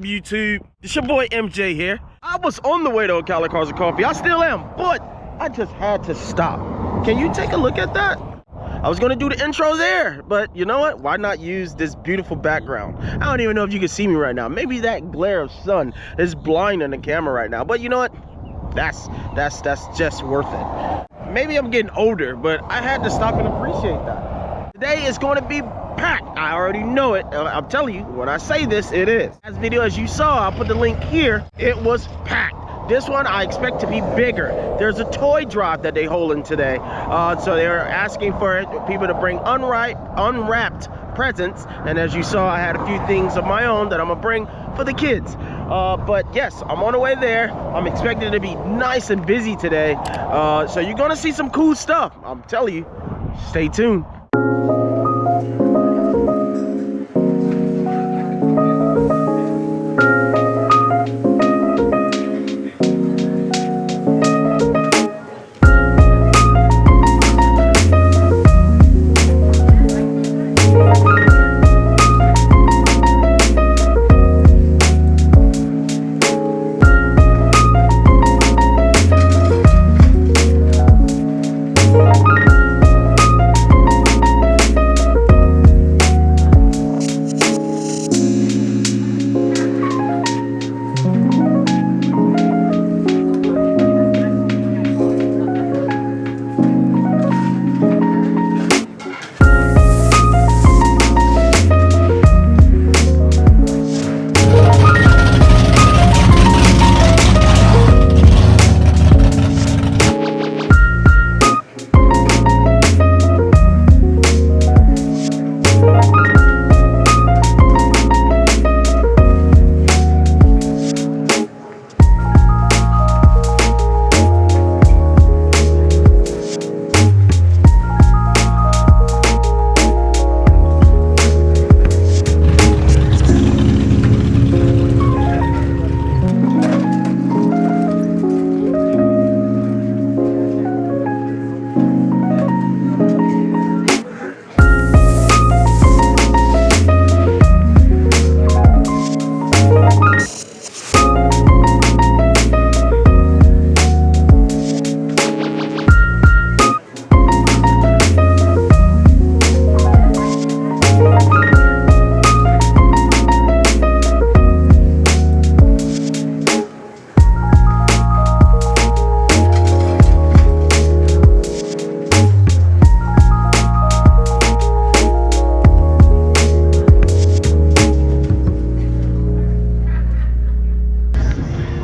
up, YouTube? It's your boy MJ here. I was on the way to Ocala Cars and Coffee. I still am, but I just had to stop. Can you take a look at that? I was gonna do the intro there, but you know what? Why not use this beautiful background? I don't even know if you can see me right now. Maybe that glare of sun is blinding the camera right now, but you know what? That's just worth it. Maybe I'm getting older, but I had to stop and appreciate that. Today is going to be packed. I already know it. I'm telling you, when I say this, it is. Last video, as you saw, I'll put the link here. It was packed. This one I expect to be bigger. There's a toy drive that they holding today. So they're asking for people to bring unwrapped presents. And as you saw, I had a few things of my own that I'm gonna bring for the kids. But yes, I'm on the way there. I'm expecting it to be nice and busy today. So you're gonna see some cool stuff. I'm telling you, stay tuned.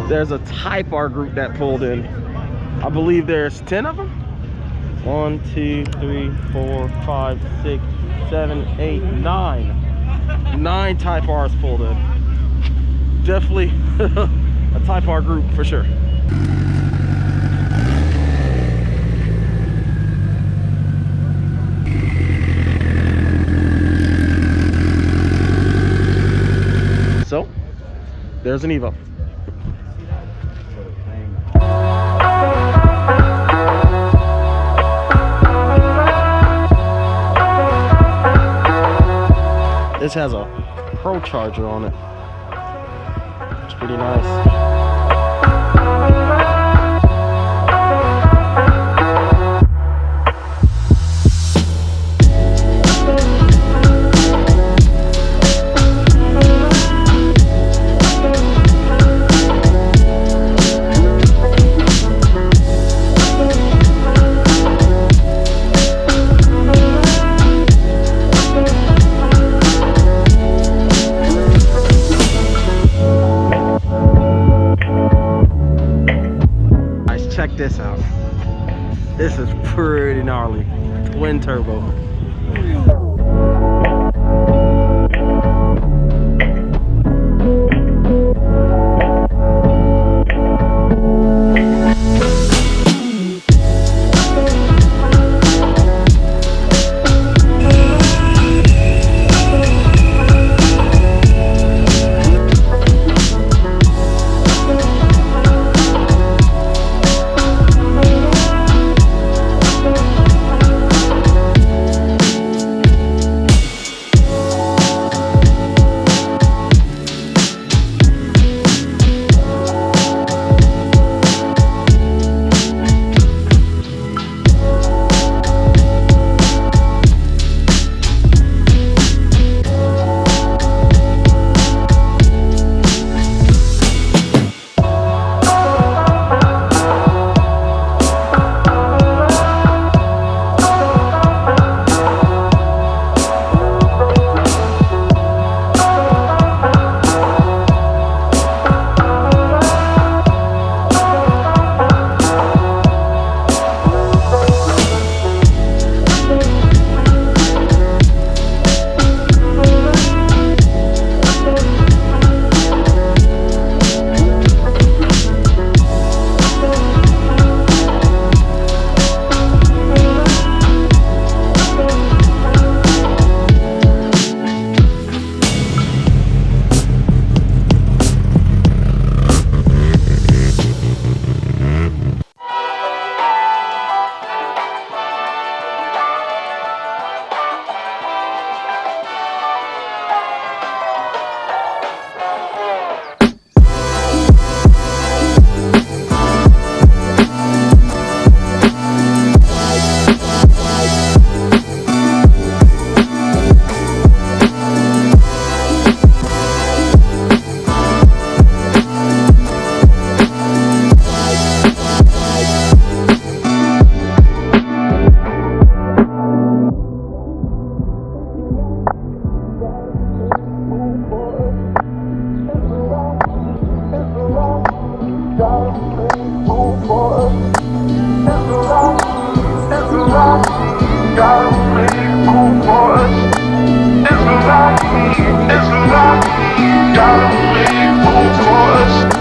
There's a Type R group that pulled in. I believe there's 10 of them. 1, 2, 3, 4, 5, 6, 7, 8, 9. 9 Type R's pulled in. Definitely a Type R group for sure. So, there's an Evo. This has a Pro charger on it. It's pretty nice. Check this out. This is pretty gnarly. Twin turbo. Gotta make room for us. It's about me, it's about me. Gotta make room for us.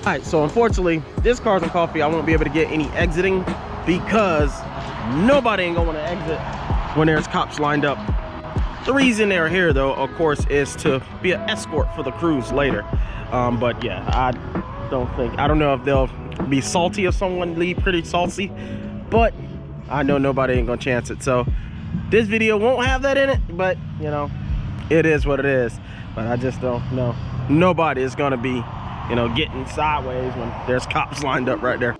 Alright, so unfortunately, this Cars and Coffee, I won't be able to get any exiting because nobody ain't gonna want to exit when there's cops lined up. The reason they're here, though, of course, is to be an escort for the cruise later. But yeah, I don't know if they'll be salty if someone leave pretty salty, but I know nobody ain't gonna chance it. So this video won't have that in it, but you know, it is what it is. But I just don't know. Nobody is gonna be, you know, getting sideways when there's cops lined up right there.